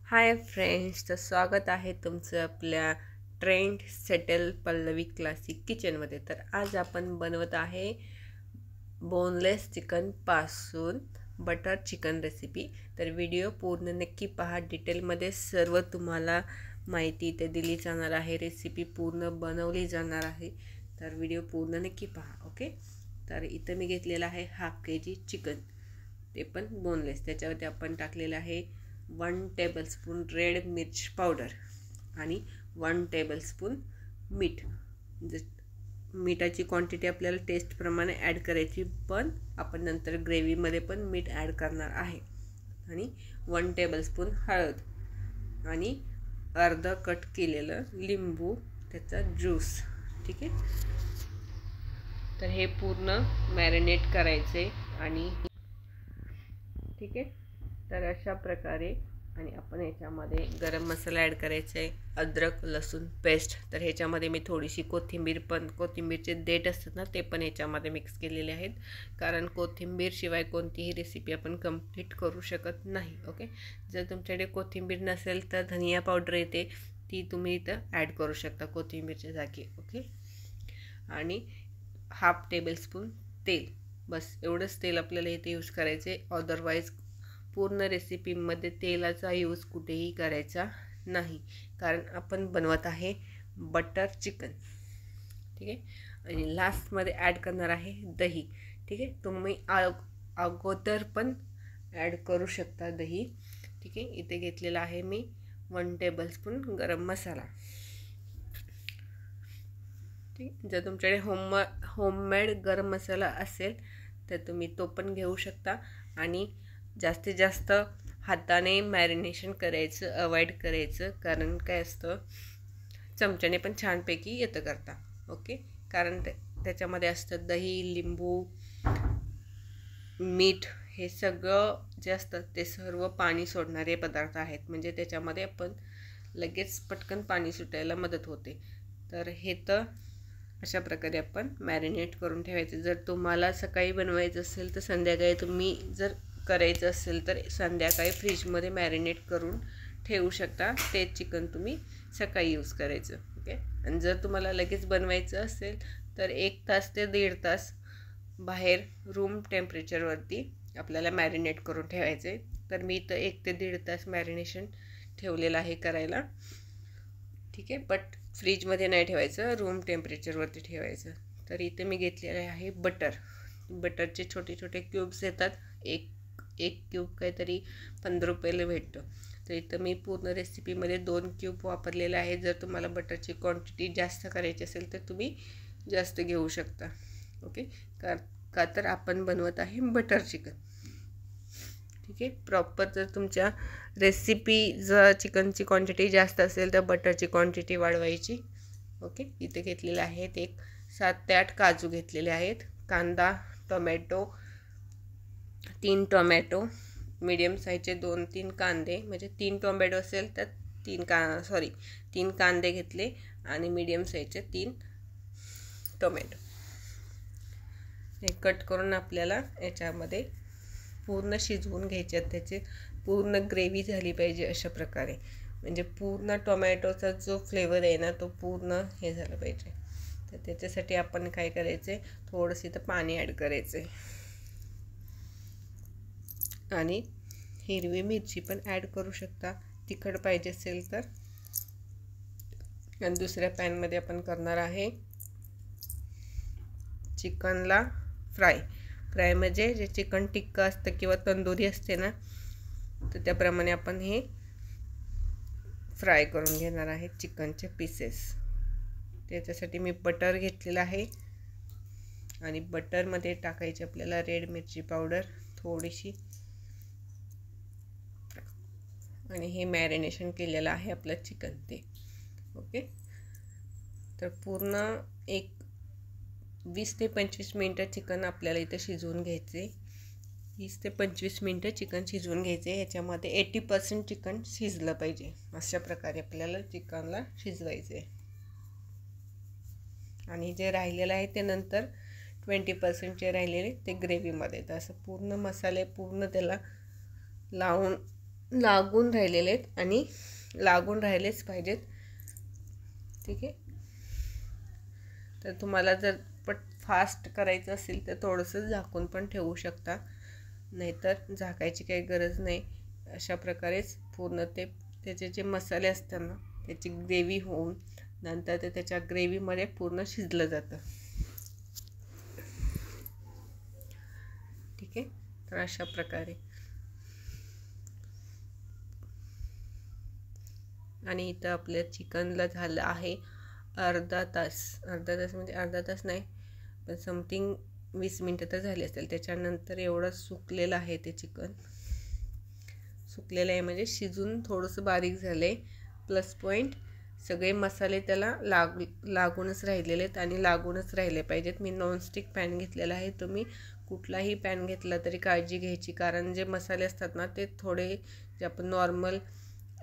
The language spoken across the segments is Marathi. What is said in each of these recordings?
हाय फ्रेंड्स, तर स्वागत आहे तुमचं आपल्या ट्रेंड सेटल पल्लवी क्लासिक किचनमध्ये. तर आज आपण बनवत आहे बोनलेस चिकनपासून बटर चिकन रेसिपी. तर व्हिडिओ पूर्ण नक्की पहा. डिटेलमध्ये सर्व तुम्हाला माहिती इथे दिली जाणार आहे, रेसिपी पूर्ण बनवली जाणार आहे. तर व्हिडिओ पूर्ण नक्की पहा. ओके. तर इथं मी घेतलेलं आहे हाफ KG चिकन, ते पण बोनलेस. त्याच्यावरती आपण टाकलेलं आहे 1 टेबलस्पून रेड मिर्च पावडर आणि 1 टेबलस्पून मीठ. मिठाची क्वांटिटी आपल्याला टेस्टप्रमाणे ॲड करायची, पण आपण नंतर ग्रेव्हीमध्ये पण मीठ ॲड करणार आहे. आणि 1 टेबलस्पून हळद आणि अर्धा कट केलेलं लिंबू, त्याचा ज्यूस. ठीक आहे. तर हे पूर्ण मॅरिनेट करायचे आणि ठीक आहे. तर अशा प्रकारे. आणि आपण ह्याच्यामध्ये गरम मसाला ॲड करायचा आहे, अद्रक लसूण पेस्ट. तर ह्याच्यामध्ये मी थोडीशी कोथिंबीरचे देठ असतात ना, ते पण ह्याच्यामध्ये मिक्स केलेले आहेत, कारण कोथिंबीरशिवाय कोणतीही रेसिपी आपण कंप्लीट करू शकत नाही. ओके. जर तुमच्याकडे कोथिंबीर नसेल तर धनिया पावडर येते, ती तुम्ही इथं ॲड करू शकता कोथिंबीरच्या जागी. ओके. आणि 1/2 टेबलस्पून तेल, बस एवढंच तेल आपल्याला इथे यूज करायचे. अदरवाईज पूर्ण रेसिपीमध्ये तेलाचा यूज कुठेही करायचा नाही, कारण आपण बनवत आहे बटर चिकन. ठीक आहे. आणि लास्टमध्ये ॲड करणार आहे दही. ठीक आहे. तुम्ही अगोदर पण ॲड करू शकता दही. ठीक आहे. इथे घेतलेला आहे मी 1 टेबलस्पून गरम मसाला. ठीक. जर तुमच्याकडे होममेड गरम मसाला असेल तर तुम्ही तो पण घेऊ शकता. आणि जास्तीत जास्त हाताने मॅरिनेशन करायचं अवॉइड करायचं, कारण काय असतं, चमच्याने पण छानपैकी येतं करता. ओके. कारण त्याच्यामध्ये असतं दही, लिंबू, मीठ, हे सगळं जे असतं ते सर्व पाणी सोडणारे पदार्थ आहेत, म्हणजे त्याच्यामध्ये आपण लगेच पटकन पाणी सुटायला मदत होते. तर हे तर अशा प्रकारे आपण मॅरिनेट करून ठेवायचं. जर तुम्हाला सकाळी बनवायचं असेल तर संध्याकाळी, तुम्ही जर करायचं असेल तर संध्याकाळी फ्रीजमध्ये मॅरिनेट करून ठेवू शकता. ते चिकन तुम्ही सकाळी यूज करायचं. ओके. आणि जर तुम्हाला लगेच बनवायचं असेल तर 1 तास ते 1.5 तास बाहेर रूम टेम्परेचरवरती आपल्याला मॅरिनेट करून ठेवायचे. तर मी इथं 1 ते 1.5 तास मॅरिनेशन ठेवलेलं आहे करायला. ठीक आहे. बट फ्रीजमध्ये नाही ठेवायचं, रूम टेम्परेचरवरती ठेवायचं. तर इथे मी घेतलेले आहे बटरचे छोटे छोटे क्यूब्स येतात. एक क्यूब काहीतरी 15 रुपयाला भेटतं. तर इथं मी पूर्ण रेसिपीमध्ये 2 क्यूब वापरलेले आहे. जर तुम्हाला बटरची क्वांटिटी जास्त करायची असेल तर तुम्ही जास्त घेऊ शकता. ओके. का तर आपण बनवत आहे बटर चिकन. ठीक आहे. प्रॉपर जर तुमच्या रेसिपी जर चिकनची क्वांटिटी जास्त असेल तर बटरची क्वांटिटी वाढवायची. ओके. इथे घेतलेले आहेत 7 ते 8 काजू घेतलेले आहेत. कांदा, टोमॅटो, 3 टोमॅटो, मीडियम साईजचे 2-3 कांदे, म्हणजे 3 टोमॅटो असेल तर 3 कांदे घेतले आणि मीडियम साईजचे 3 टोमॅटो. हे कट करून आपल्याला याच्यामध्ये पूर्ण शिजवून घ्यायचे. त्याची पूर्ण ग्रेव्ही झाली पाहिजे अशा प्रकारे, म्हणजे पूर्ण टोमॅटोचा जो फ्लेवर आहे ना, तो पूर्ण हे झालं पाहिजे. तर त्याच्यासाठी आपण काय करायचे, थोडंसं इथं पाणी ॲड करायचे आणि हिरवी मिरची पण ॲड करू शकता, तिखट पाहिजे असेल तर. आणि दुसऱ्या पॅनमध्ये आपण करणार आहे चिकनला फ्राय म्हणजे जे चिकन टिक्का असतं किंवा तंदुरी असते ना, तर त्याप्रमाणे आपण हे फ्राय करून घेणार आहे चिकनचे पीसेस. त्याच्यासाठी मी बटर घेतलेलं आहे आणि बटरमध्ये टाकायची आपल्याला रेड मिरची पावडर थोडीशी. आणि हे मॅरिनेशन केलेलं आहे आपलं चिकन ते. ओके. तर पूर्ण 20 ते 25 मिनटं चिकन आपल्याला इथं शिजवून घ्यायचे. 20 ते 25 मिनटं चिकन शिजवून घ्यायचे. याच्यामध्ये 80% चिकन शिजलं पाहिजे. अशा प्रकारे आपल्याला चिकनला शिजवायचे. आणि जे राहिलेलं आहे ते नंतर 20% जे राहिलेले ते ग्रेव्हीमध्ये. तर असं पूर्ण मसाले पूर्ण त्याला लावून लागून राहिलेले आहेत आणि लागून राहिलेच पाहिजेत. ठीक आहे. तर तुम्हाला जर फास्ट करायचं असेल तर थोडंसं झाकून पण ठेवू शकता, नाहीतर झाकायची काही गरज नाही. अशा प्रकारेच पूर्ण त्याचे जे मसाले असतात ना त्याची ग्रेव्ही होऊन नंतर ते त्याच्या ग्रेव्हीमध्ये पूर्ण शिजलं जातं. ठीक आहे. तर अशा प्रकारे आणि इथं आपल्या चिकनला झालं आहे अर्धा तास म्हणजे अर्धा तास नाही पण समथिंग 20 मिनटं तर झाली असेल. त्याच्यानंतर एवढं सुकलेलं आहे ते चिकन. सुकलेलं आहे म्हणजे शिजून थोडंसं बारीक झालं आहे. प्लस पॉईंट सगळे मसाले त्याला लागूनच राहिलेले आहेत आणि लागूनच राहिले पाहिजेत. मी नॉनस्टिक पॅन घेतलेला आहे. तुम्ही कुठलाही पॅन घेतला तरी काळजी घ्यायची, कारण जे मसाले असतात ना ते थोडे जे आपण नॉर्मल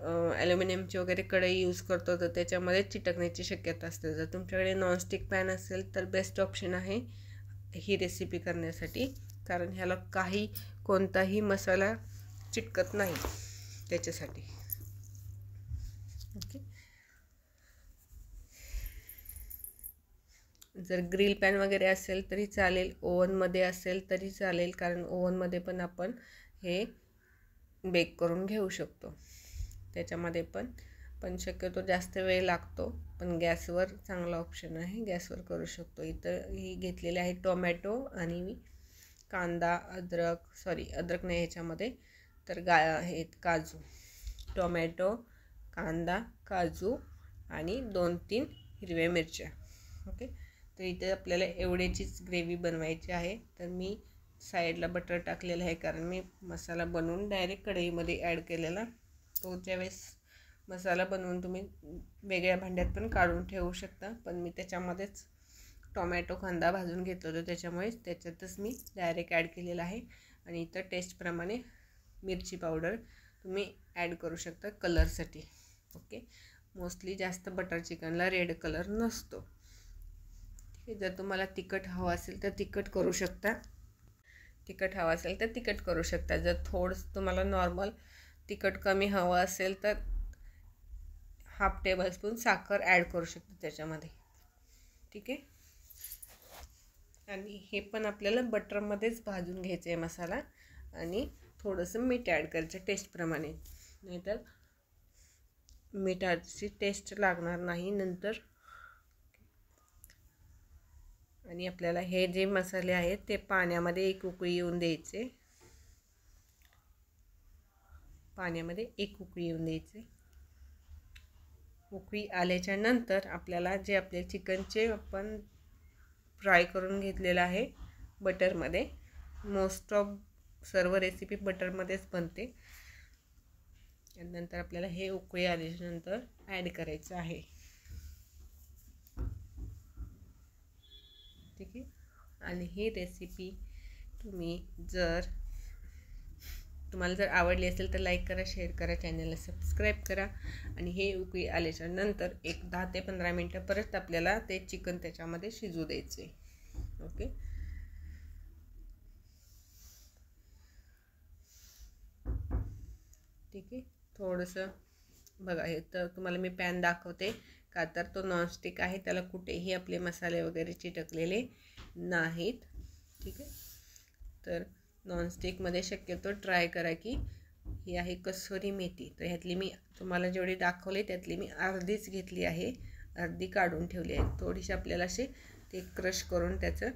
ॲल्युमिनियमची वगैरे कढई यूज करतो तर त्याच्यामध्ये चिटकण्याची शक्यता असते. जर तुमच्याकडे नॉनस्टिक पॅन असेल तर बेस्ट ऑप्शन आहे ही रेसिपी करण्यासाठी, कारण ह्याला कोणताही मसाला चिटकत नाही त्याच्यासाठी. ओके. जर ग्रिल पॅन वगैरे असेल तरी चालेल, ओव्हनमध्ये असेल तरी चालेल, कारण ओव्हनमध्ये पण आपण हे बेक करून घेऊ शकतो. त्याच्यामध्ये पण शक्यतो जास्त वेळ लागतो, पण गॅसवर चांगला ऑप्शन आहे, गॅसवर करू शकतो. इथं ही घेतलेले आहे टोमॅटो आणि कांदा, अद्रक नाही ह्याच्यामध्ये, तर आहेत काजू. टोमॅटो, कांदा, काजू आणि 2-3 हिरव्या मिरच्या. ओके. तर इथे आपल्याला एवढ्याचीच ग्रेव्ही बनवायची आहे. तर मी साईडला बटर टाकलेलं आहे, कारण मी मसाला बनवून डायरेक्ट कढईमध्ये ॲड केलेला. तो ज्यावेळेस मसाला बनवून तुम्ही वेगळ्या भांड्यात पण काढून ठेवू शकता, पण मी त्याच्यामध्येच टोमॅटो कांदा भाजून घेतलं होतं, त्याच्यामुळे त्याच्यातच मी डायरेक्ट ॲड केलेलं आहे. आणि इथं टेस्टप्रमाणे मिरची पावडर तुम्ही ॲड करू शकता कलरसाठी. ओके. मोस्टली जास्त बटर चिकनला रेड कलर नसतो. ठीक आहे. जर तुम्हाला तिखट हवं असेल तर तिखट करू शकता, जर थोडंसं तुम्हाला नॉर्मल तिखट कमी हवं असेल तर 1/2 टेबलस्पून साखर ॲड करू शकता त्याच्यामध्ये. ठीक आहे. आणि हे पण आपल्याला बटरमध्येच भाजून घ्यायचं आहे मसाला, आणि थोडंसं मीठ ॲड करायचं टेस्टप्रमाणे, नाहीतर मिठाची टेस्ट लागणार नाही नंतर. आणि आपल्याला हे जे मसाले आहेत ते पाण्यामध्ये एक उकळी येऊन द्यायचे. उकळी आल्याच्या नंतर आपल्याला जे आपले चिकनचे आपण फ्राय करून घेतलेलं आहे बटरमध्ये, मोस्ट ऑफ सर्व रेसिपी बटरमध्येच बनते. नंतर आपल्याला हे उकळी आल्याच्यानंतर ॲड करायचं आहे. ठीक आहे. आणि ही रेसिपी तुम्हाला जर आवडली असेल तर लाईक करा, शेअर करा, चॅनलला सबस्क्राईब करा. आणि हे उकळी आल्याच्या नंतर एक 10 ते 15 मिनटं परत आपल्याला ते चिकन त्याच्यामध्ये शिजू द्यायचे. ओके. ठीक आहे. थोडंसं बघा, हे तर तुम्हाला मी पॅन दाखवते का, तर तो नॉनस्टिक आहे, त्याला कुठेही आपले मसाले वगैरे चिटकलेले नाहीत. ठीक आहे. तर नॉनस्टिकमध्ये शक्यतो ट्राय करा की ही आहे कसुरी मेथी. तर ह्यातली मी तुम्हाला जेवढी दाखवली त्यातली मी अर्धीच घेतली आहे, अर्धी काढून ठेवली आहे. थोडीशी आपल्याला असे ते क्रश करून त्याचं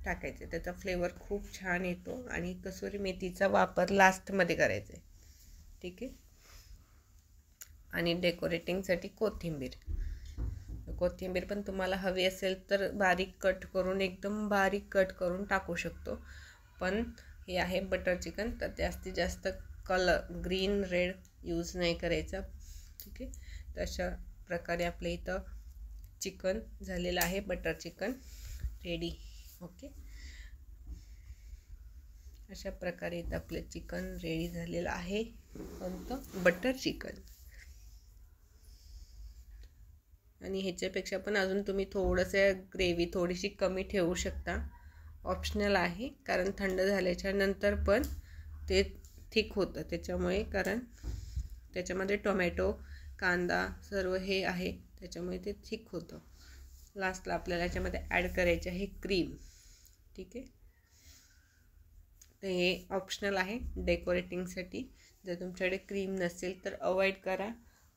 टाकायचं, त्याचा फ्लेवर खूप छान येतो. आणि कसुरी मेथीचा वापर लास्टमध्ये करायचा आहे. ठीक आहे. आणि डेकोरेटिंगसाठी कोथिंबीर पण तुम्हाला हवी असेल तर एकदम बारीक कट करून टाकू शकतो. पण हे आहे बटर चिकन, तर जास्तीत जास्त कलर ग्रीन रेड यूज नाही करायचा. ठीक आहे. तर अशा प्रकारे आपल्या इथं चिकन झालेलं आहे, बटर चिकन रेडी. ओके. अशा प्रकारे इथं आपलं चिकन रेडी झालेलं आहे, कोणतं बटर चिकन. आणि ह्याच्यापेक्षा पण अजून तुम्ही थोडंसं ग्रेव्ही थोडीशी कमी ठेवू शकता, ऑप्शनल आहे, कारण थंड झाल्याच्या नंतर पण ते थिक होतं त्याच्यामुळे. कारण त्याच्यामध्ये टोमॅटो, कांदा सर्व हे आहे, त्याच्यामुळे ते थिक होतं. लास्टला आपल्याला याच्यामध्ये ॲड करायचे आहे क्रीम. ठीक आहे, तर हे ऑप्शनल आहे डेकोरेटिंगसाठी. जर तुमच्याकडे क्रीम नसेल तर अवॉइड करा,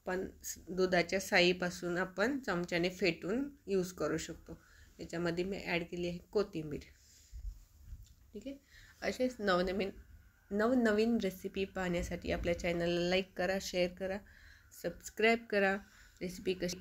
पण दुधाच्या साईपासून आपण चमच्याने फेटून यूज करू शकतो. याच्यामध्ये मी ॲड केली आहे कोथिंबीर. ठीक आहे, असेच नवनवीन रेसिपी पाहण्यासाठी आपल्या चॅनलला लाईक करा, शेअर करा, सबस्क्राईब करा. रेसिपी कशी